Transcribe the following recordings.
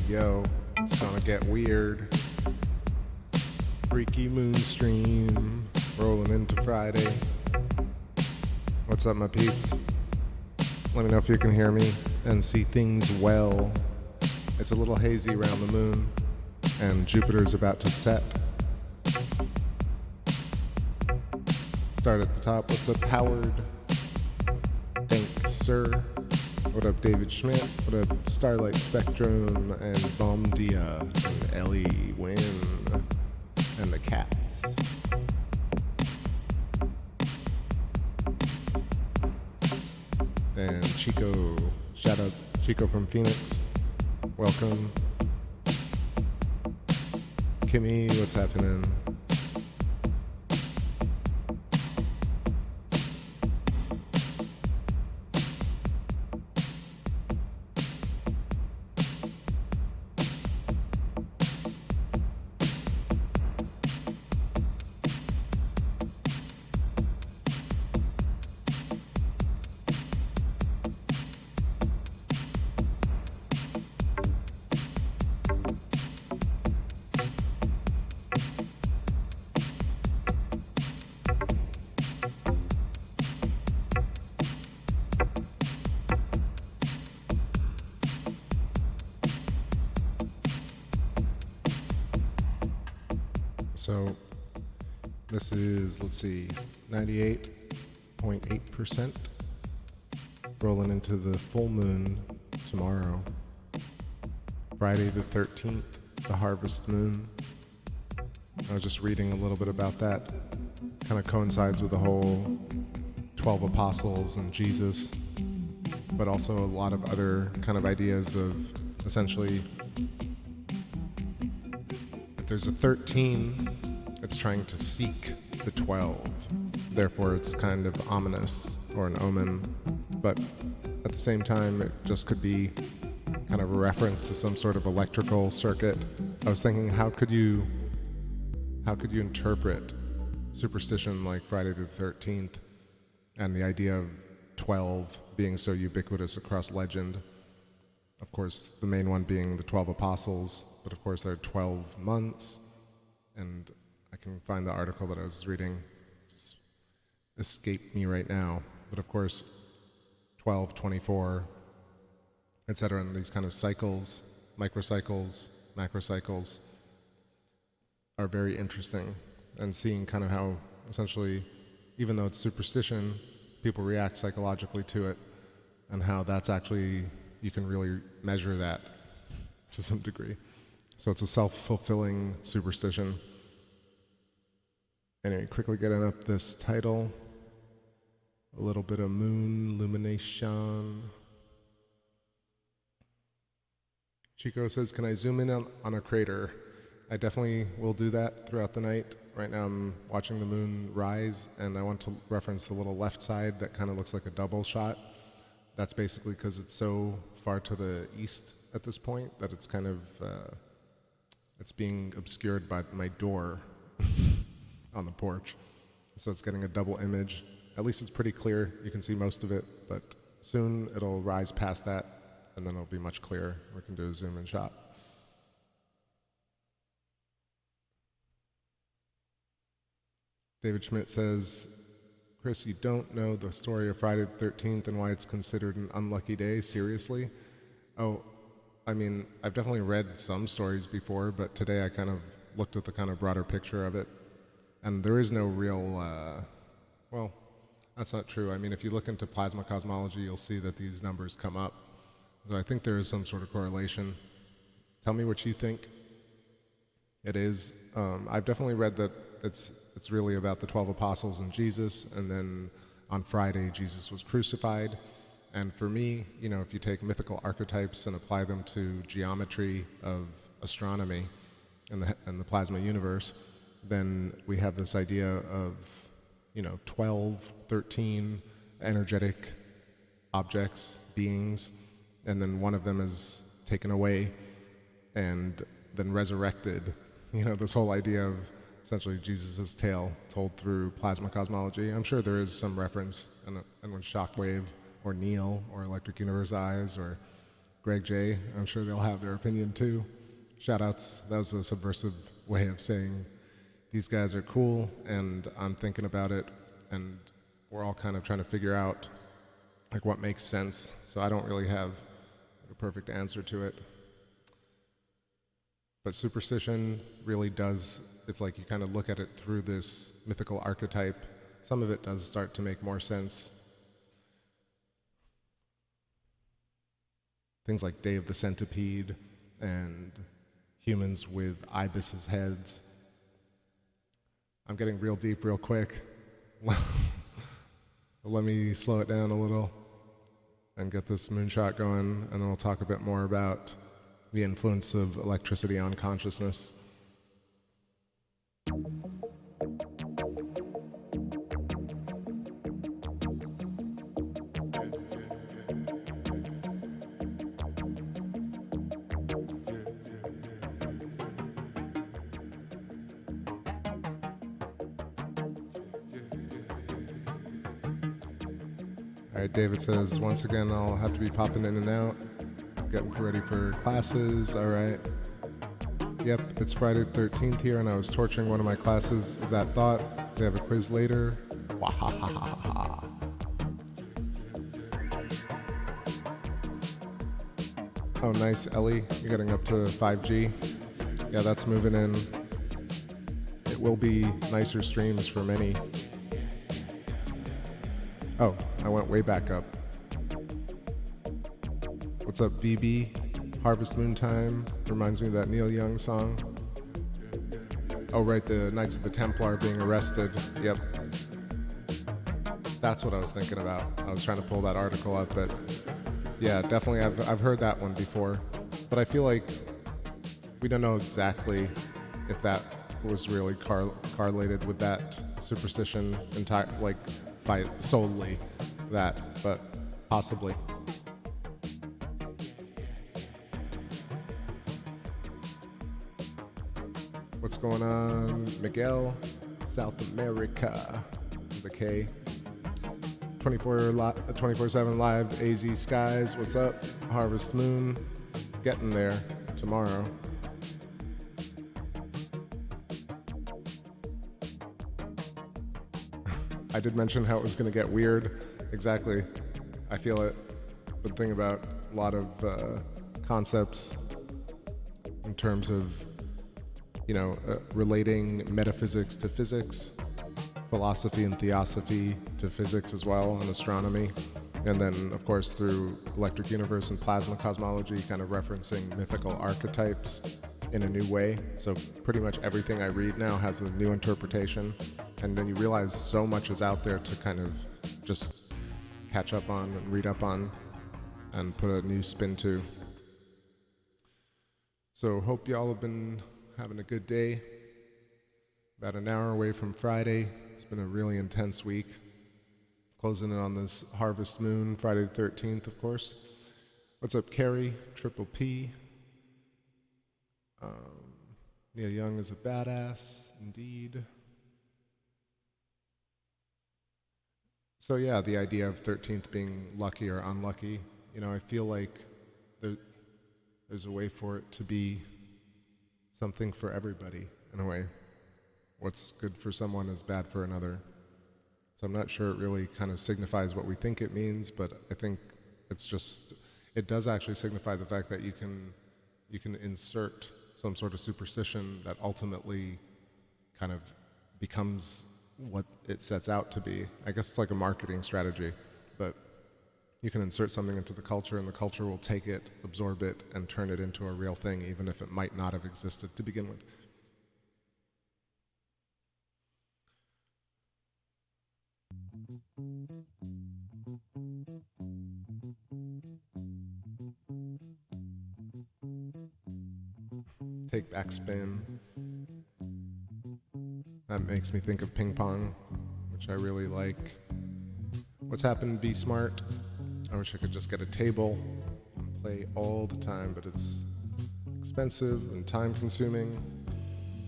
Yo, it's gonna get weird. Freaky moon stream, rolling into Friday. What's up, my peeps? Let me know if you can hear me and see things well. It's a little hazy around the moon, and Jupiter's about to set. Start at the top with the powered. Thanks, sir. What up, David Schmidt? What up, Starlight Spectrum and Bomdia and Ellie Wynn and the cats. And Chico, shout out Chico from Phoenix. Welcome. Kimmy, what's happening? So this is, let's see, 98.8%, rolling into the full moon tomorrow, Friday the 13th, the harvest moon. I was just reading a little bit about that. Kind of coincides with the whole 12 apostles and Jesus, but also a lot of other kind of ideas of essentially there's a 13, it's trying to seek the 12. Therefore, it's kind of ominous or an omen. But at the same time, it just could be kind of a reference to some sort of electrical circuit. I was thinking, how could you interpret superstition like Friday the 13th and the idea of 12 being so ubiquitous across legend? Of course, the main one being the 12 apostles, but of course there are 12 months, and I can find the article that I was reading. Just escaped me right now. But of course, 12, 24, etc., and these kind of cycles, microcycles, macrocycles, are very interesting. And seeing kind of how, essentially, even though it's superstition, people react psychologically to it, and how that's actually, you can really measure that to some degree. So it's a self-fulfilling superstition. Anyway, quickly getting up this title. A little bit of moon illumination. Chico says, can I zoom in on a crater? I definitely will do that throughout the night. Right now I'm watching the moon rise, and I want to reference the little left side that kind of looks like a double shot. That's basically because it's so far to the east at this point that it's kind of, it's being obscured by my door on the porch. So it's getting a double image. At least it's pretty clear. You can see most of it, but soon it'll rise past that, and then it'll be much clearer. We can do a zoom in shot. David Schmidt says, Chris, you don't know the story of Friday the 13th and why it's considered an unlucky day? Seriously? Oh, I mean, I've definitely read some stories before, but today I kind of looked at the kind of broader picture of it, and there is no real, well, that's not true. I mean, if you look into plasma cosmology, you'll see that these numbers come up. So I think there is some sort of correlation. Tell me what you think it is. I've definitely read that it's really about the 12 apostles and Jesus, and then on Friday, Jesus was crucified. And for me, you know, if you take mythical archetypes and apply them to geometry of astronomy and the plasma universe, then we have this idea of, you know, 12, 13 energetic objects, beings, and then one of them is taken away and then resurrected. You know, this whole idea of essentially Jesus' tale told through plasma cosmology. I'm sure there is some reference in when Shockwave or Neil or Electric Universe Eyes or Greg J. I'm sure they'll have their opinion too. Shoutouts. That was a subversive way of saying these guys are cool, and I'm thinking about it, and we're all kind of trying to figure out like what makes sense. So I don't really have a perfect answer to it. But superstition really does, if like you kind of look at it through this mythical archetype, some of it does start to make more sense. Things like Day of the Centipede and humans with ibis's heads. I'm getting real deep real quick. Let me slow it down a little and get this moonshot going, and then we'll talk a bit more about the influence of electricity on consciousness. All right, David says, once again, I'll have to be popping in and out, getting ready for classes. All right. Yep, it's Friday the 13th here, and I was torturing one of my classes with that thought. They have a quiz later. Wahahaha. Oh, nice, Ellie. You're getting up to 5G. Yeah, that's moving in. It will be nicer streams for many. Oh, I went way back up. What's up, VB? Harvest Moon Time reminds me of that Neil Young song. Oh, right, the Knights of the Templar being arrested. Yep. That's what I was thinking about. I was trying to pull that article up, but yeah, definitely I've heard that one before. But I feel like we don't know exactly if that was really correlated with that superstition, like by solely that, but possibly. What's going on, Miguel? South America, with a K. 24/7 live AZ Skies. What's up? Harvest Moon, getting there tomorrow. I did mention how it was going to get weird. Exactly. I feel it. Been thinking about a lot of concepts in terms of, relating metaphysics to physics, philosophy and theosophy to physics as well, and astronomy. And then, of course, through electric universe and plasma cosmology, kind of referencing mythical archetypes in a new way. So pretty much everything I read now has a new interpretation. And then you realize so much is out there to kind of just catch up on and read up on and put a new spin to. So hope y'all have been having a good day. About an hour away from Friday. It's been a really intense week. Closing in on this Harvest Moon, Friday the 13th, of course. What's up, Carrie? Triple P. Neil Young is a badass, indeed. So yeah, the idea of 13th being lucky or unlucky, I feel like there's a way for it to be something for everybody, in a way. What's good for someone is bad for another. So I'm not sure it really kind of signifies what we think it means, but I think it does actually signify the fact that you can insert some sort of superstition that ultimately kind of becomes what it sets out to be. I guess it's like a marketing strategy, but you can insert something into the culture and the culture will take it, absorb it, and turn it into a real thing, even if it might not have existed to begin with. Take back spin. That makes me think of ping pong, which I really like. What's happened, Be Smart? I wish I could just get a table and play all the time, but it's expensive and time consuming.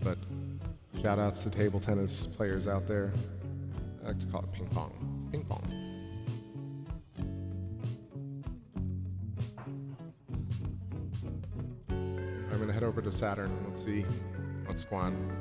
But shout outs to table tennis players out there. I like to call it ping pong. Ping pong. over to Saturn. Let's see what's going on.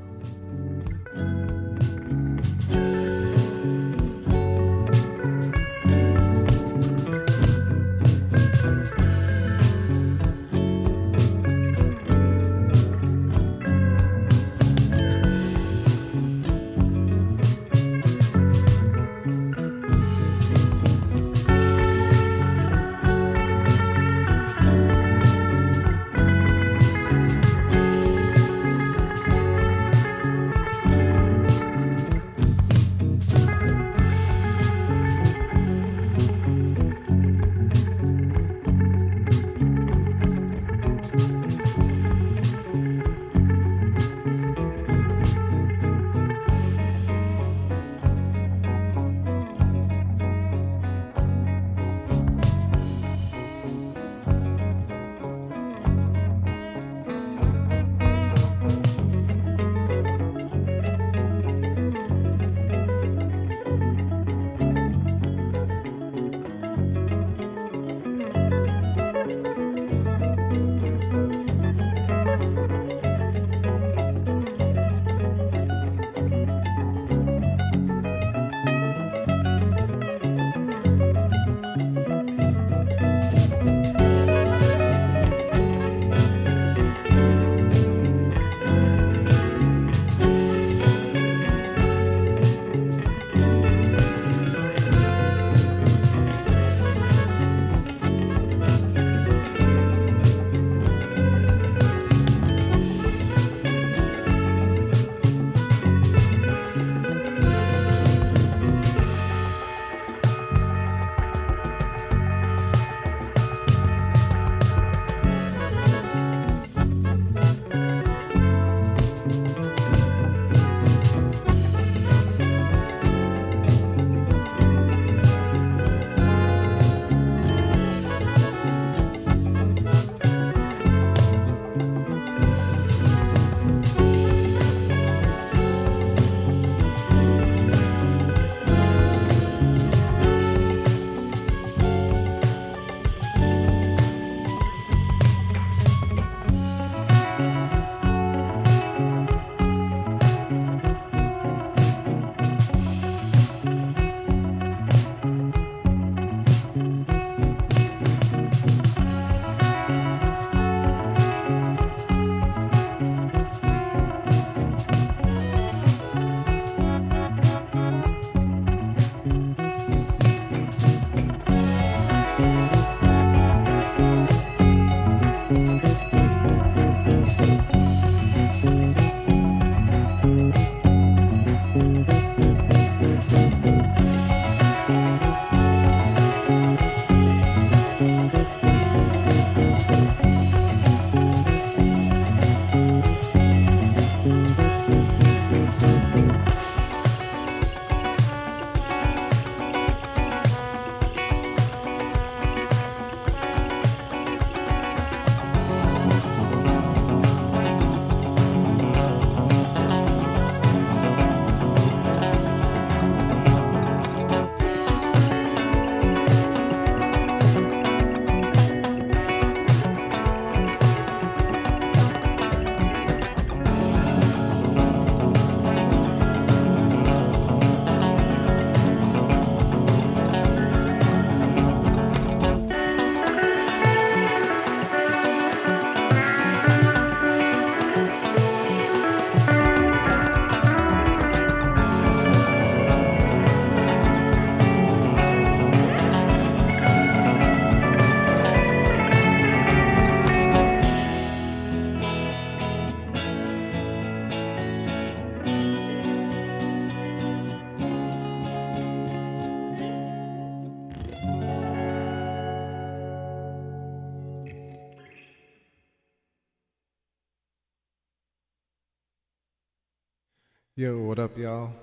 Yo, what up, y'all?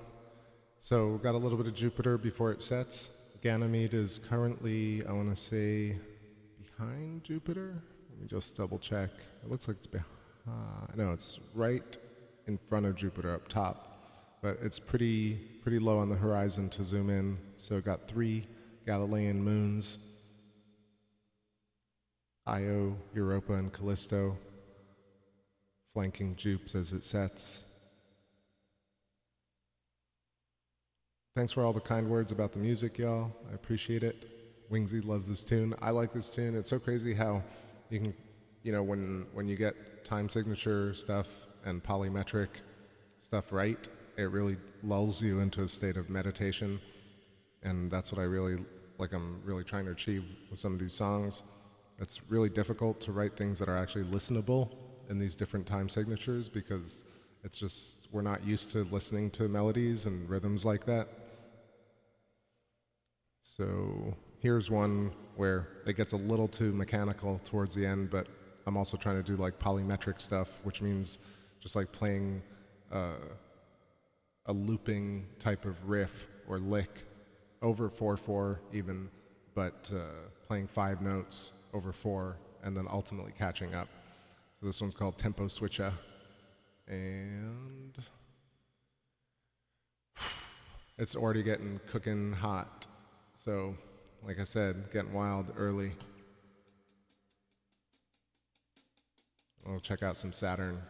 So, we got a little bit of Jupiter before it sets. Ganymede is currently, I want to say, behind Jupiter. Let me just double check. It looks like it's behind. No, it's right in front of Jupiter up top, but it's pretty low on the horizon to zoom in. So, it got 3 Galilean moons: Io, Europa, and Callisto. flanking jupes as it sets. Thanks for all the kind words about the music, y'all. I appreciate it. Wingsy loves this tune. I like this tune. It's so crazy how you can, when you get time signature stuff and polymetric stuff right, it really lulls you into a state of meditation. And that's what I'm really trying to achieve with some of these songs. It's really difficult to write things that are actually listenable in these different time signatures because it's just, we're not used to listening to melodies and rhythms like that. So here's one where it gets a little too mechanical towards the end, but I'm also trying to do like polymetric stuff, which means just like playing a looping type of riff or lick over 4/4 even, but playing 5 notes over 4 and then ultimately catching up. So this one's called Tempo Switcha, and it's already getting cooking hot. So, like I said, getting wild early. We'll check out some Saturn.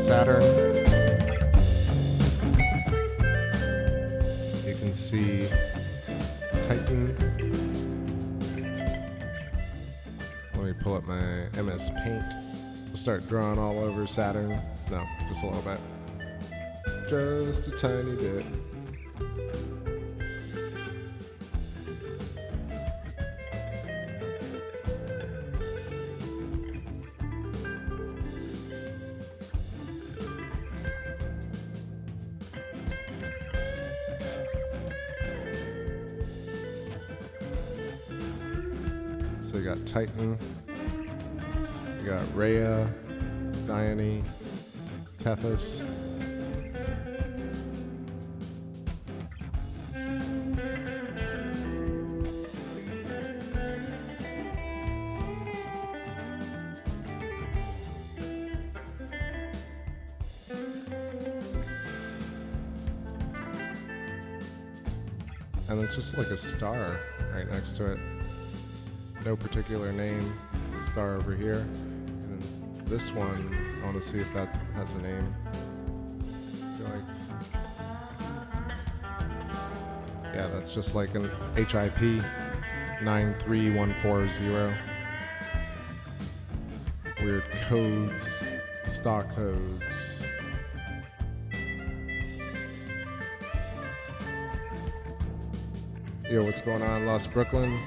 Saturn. You can see Titan. Let me pull up my MS Paint. We'll start drawing all over Saturn. No, just a little bit. Just a tiny bit. So you got Titan, you got Rhea, Dione, Tethys. And it's just like a star right next to it. no particular name. Star over here. And then this one, I want to see if that has a name. I feel like, yeah, that's just like an HIP 93140. Weird codes, stock codes. Yo, what's going on, Lost Brooklyn?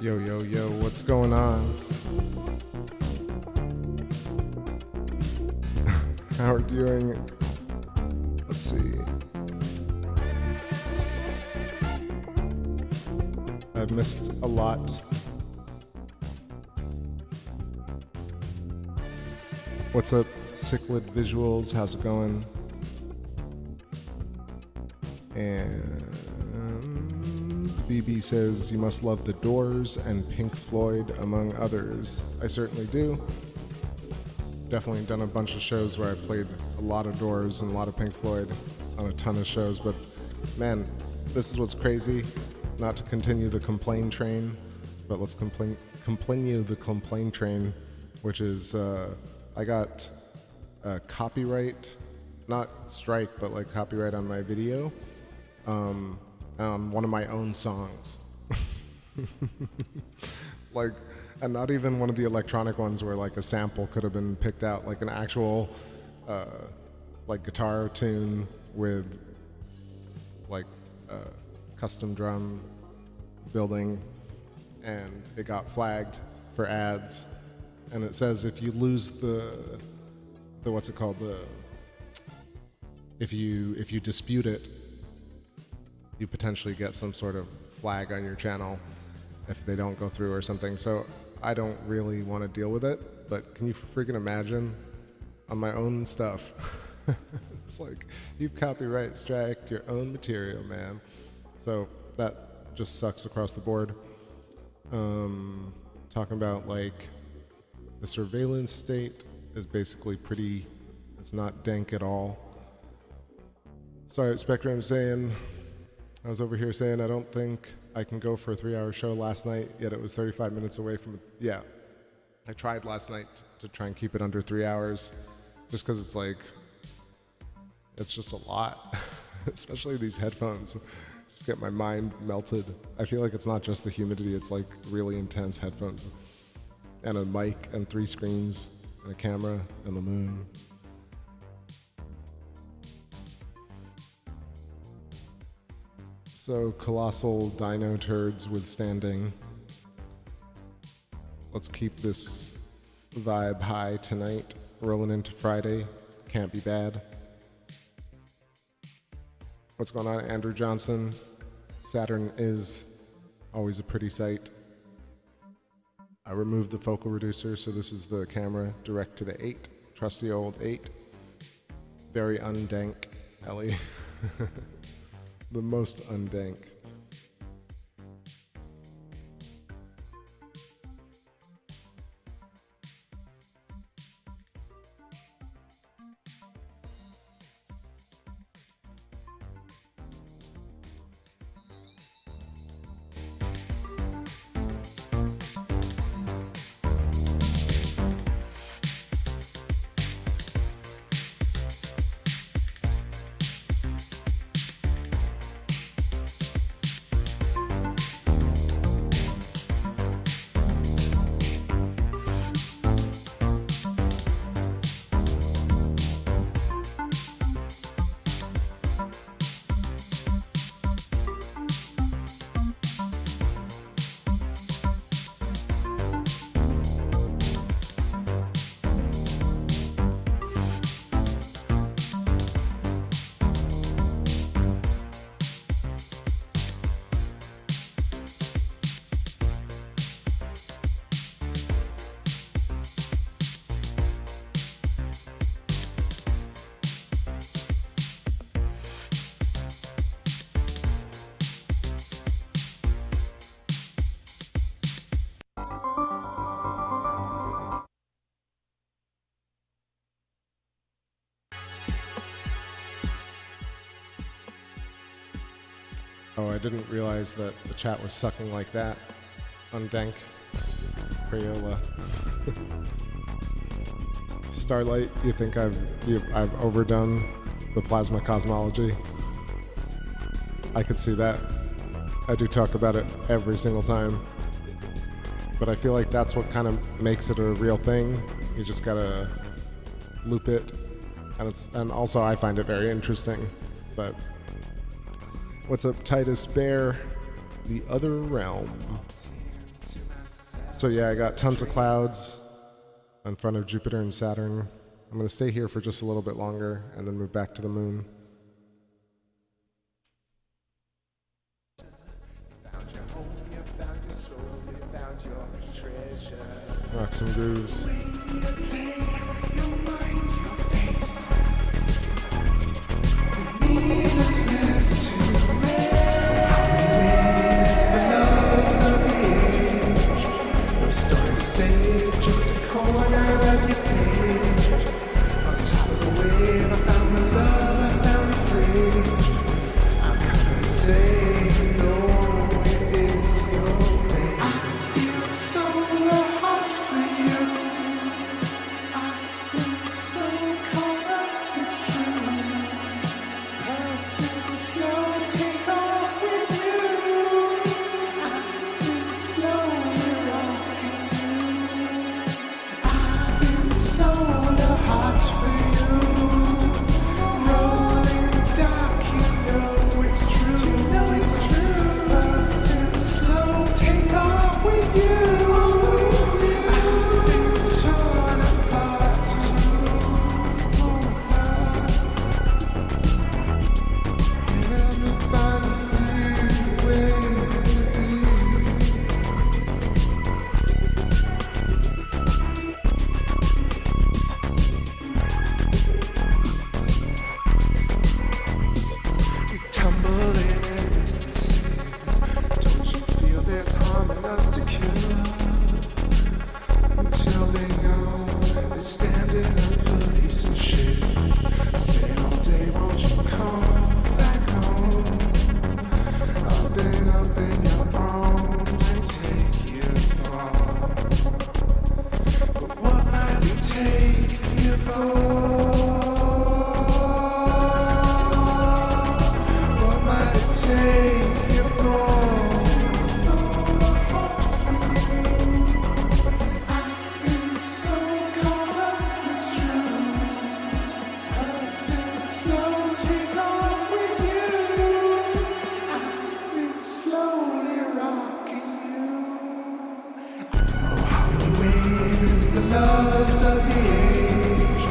Yo, yo, yo, what's going on? How are you doing? Let's see. I've missed a lot. What's up, Cichlid Visuals? How's it going? And BB says, you must love the Doors and Pink Floyd, among others. I certainly do. Definitely done a bunch of shows where I've played a lot of Doors and a lot of Pink Floyd on a ton of shows, but man, this is what's crazy. Not to continue the complain train, but let's continue the complain train, which is I got copyright, not strike, but like copyright on my video, on one of my own songs. Like, and not even one of the electronic ones where like a sample could have been picked out, like an actual like guitar tune with like custom drum building, and it got flagged for ads, and it says if you lose the what's it called, if you dispute it, you potentially get some sort of flag on your channel if they don't go through or something. So I don't really want to deal with it, but can you freaking imagine on my own stuff? It's like, you copyright striked your own material, man. So that just sucks across the board. Talking about like the surveillance state is basically pretty, it's not dank at all. Sorry, Spectrum saying, I was over here saying I don't think I can go for a 3-hour show last night, yet it was 35 minutes away from it. Yeah, I tried last night to try and keep it under 3 hours, just because it's like, it's just a lot, especially these headphones. Just get my mind melted. I feel like it's not just the humidity, it's like really intense headphones. And a mic and 3 screens and a camera and the moon. So colossal dino turds withstanding. Let's keep this vibe high tonight, rolling into Friday. Can't be bad. What's going on, Andrew Johnson? Saturn is always a pretty sight. I removed the focal reducer, so this is the camera direct to the 8. Trusty old 8. Very undank, Ellie. The most undank. Oh, I didn't realize that the chat was sucking like that. Undank. Crayola. Starlight, you think I've overdone the plasma cosmology? I could see that. I do talk about it every single time. But I feel like that's what kind of makes it a real thing. You just gotta loop it. And also I find it very interesting. But what's up, Titus Bear? The Other Realm. So yeah, I got tons of clouds in front of Jupiter and Saturn. I'm going to stay here for just a little bit longer and then move back to the moon. Rock some grooves. police and shit. Say all day, won't you come back home? Up in your arms and take you far. But what might we take you for? What might it take you for? Loves of the age,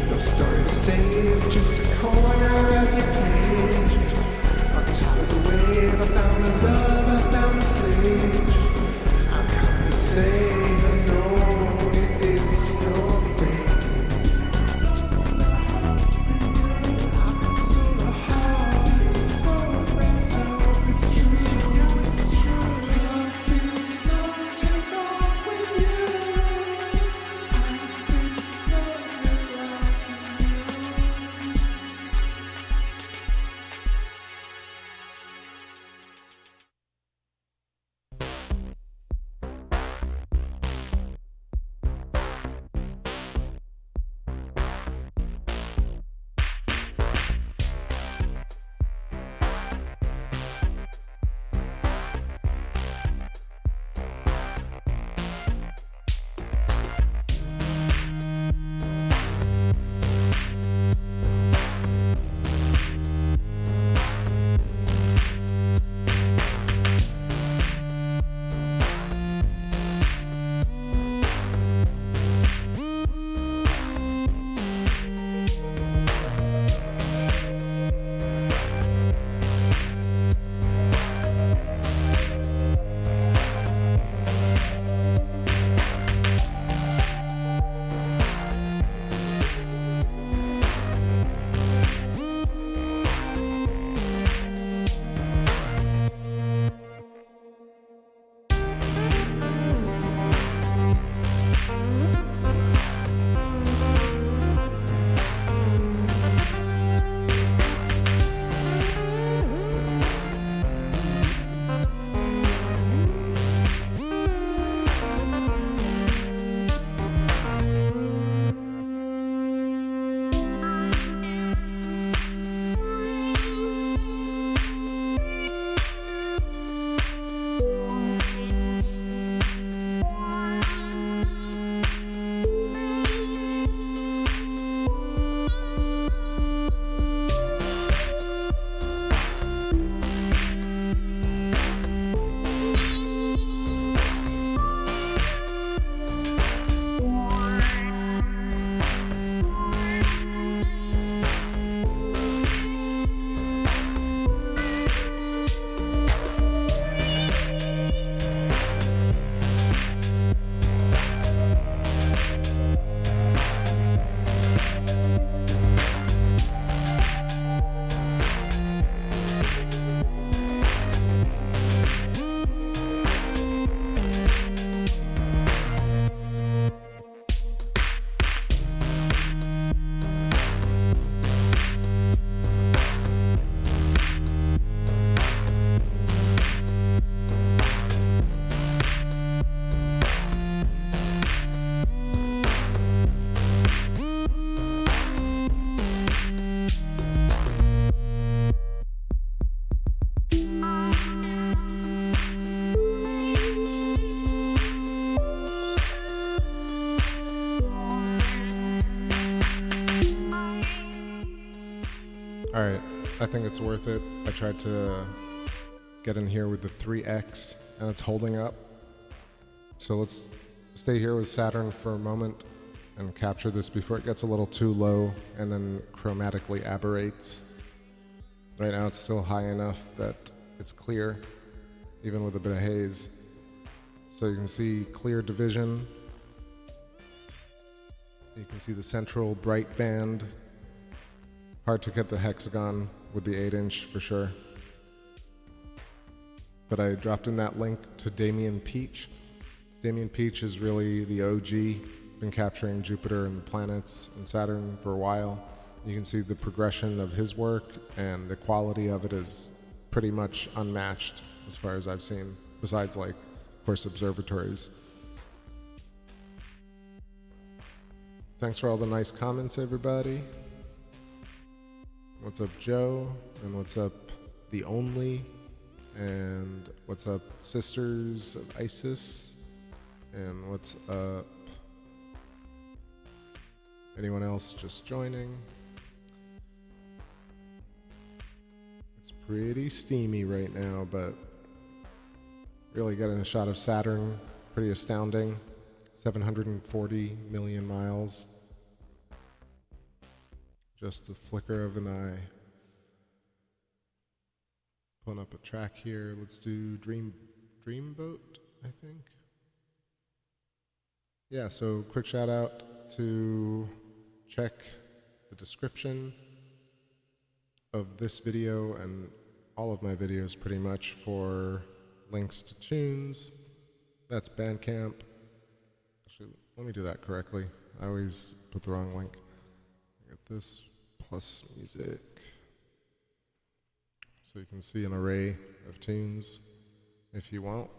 no story to save, just a corner of your page. On top of the wave, I found a love, I found a sage. I'm coming to say that no, it is your fate. So the heart is so wrapped up, it's true, it's true. I feel slow take off with you. Alright, I think it's worth it. I tried to get in here with the 3X and it's holding up. So let's stay here with Saturn for a moment and capture this before it gets a little too low and then chromatically aberrates. Right now it's still high enough that it's clear, even with a bit of haze. So you can see clear division. You can see the central bright band. Hard to get the hexagon with the 8-inch for sure. But I dropped in that link to Damien Peach. Damien Peach is really the OG been capturing Jupiter and the planets and Saturn for a while. You can see the progression of his work, and the quality of it is pretty much unmatched as far as I've seen, besides, like, of course, observatories. Thanks for all the nice comments, everybody. What's up, Joe? And what's up, The Only? And what's up, Sisters of Isis? And what's up, anyone else just joining? It's pretty steamy right now, but really getting a shot of Saturn, pretty astounding. 740 million miles. Just the flicker of an eye. Pulling up a track here. Let's do Dreamboat, I think. Yeah, so quick shout out to check the description of this video and all of my videos pretty much for links to tunes. That's Bandcamp. Actually, let me do that correctly. I always put the wrong link. I got this plus music. So you can see an array of tunes if you want.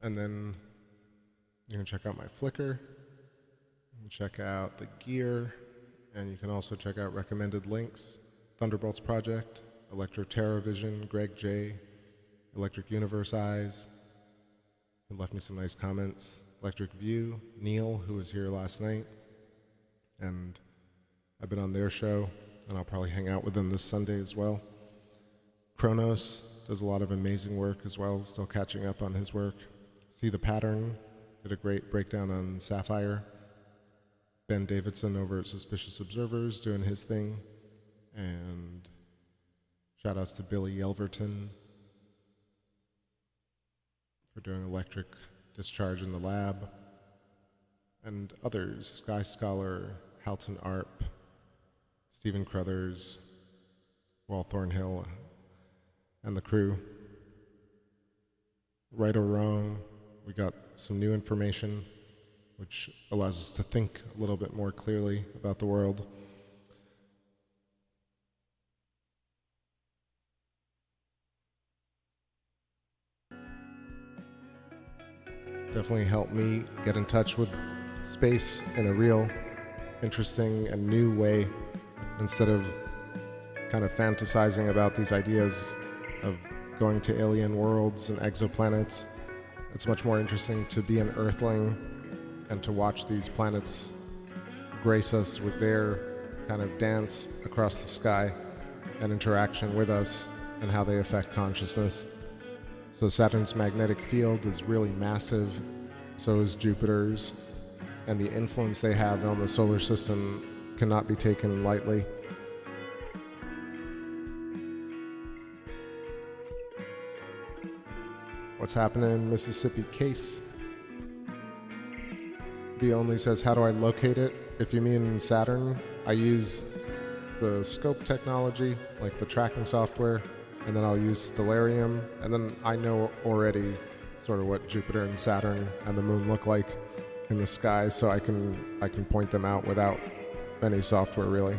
And then you can check out my Flickr, you can check out the gear, and you can also check out recommended links. Thunderbolts Project, Electro TerraVision, Greg J, Electric Universe Eyes, who left me some nice comments. Electric View, Neil, who was here last night, and I've been on their show, and I'll probably hang out with them this Sunday as well. Kronos does a lot of amazing work as well, still catching up on his work. See the Pattern did a great breakdown on Sapphire. Ben Davidson over at Suspicious Observers doing his thing. And shout outs to Billy Yelverton for doing electric discharge in the lab. And others, Sky Scholar, Halton Arp, Stephen Crothers, Walt Thornhill, and the crew. Right or wrong, we got some new information which allows us to think a little bit more clearly about the world. Definitely helped me get in touch with space in a real interesting and new way, instead of kind of fantasizing about these ideas of going to alien worlds and exoplanets. It's much more interesting to be an Earthling and to watch these planets grace us with their kind of dance across the sky and interaction with us and how they affect consciousness. So Saturn's magnetic field is really massive, so is Jupiter's, and the influence they have on the solar system cannot be taken lightly. What's happening in Mississippi Case? The Only says, how do I locate it? If you mean Saturn, I use the scope technology, like the tracking software, and then I'll use Stellarium, and then I know already sort of what Jupiter and Saturn and the moon look like in the sky, so I can point them out without any software really.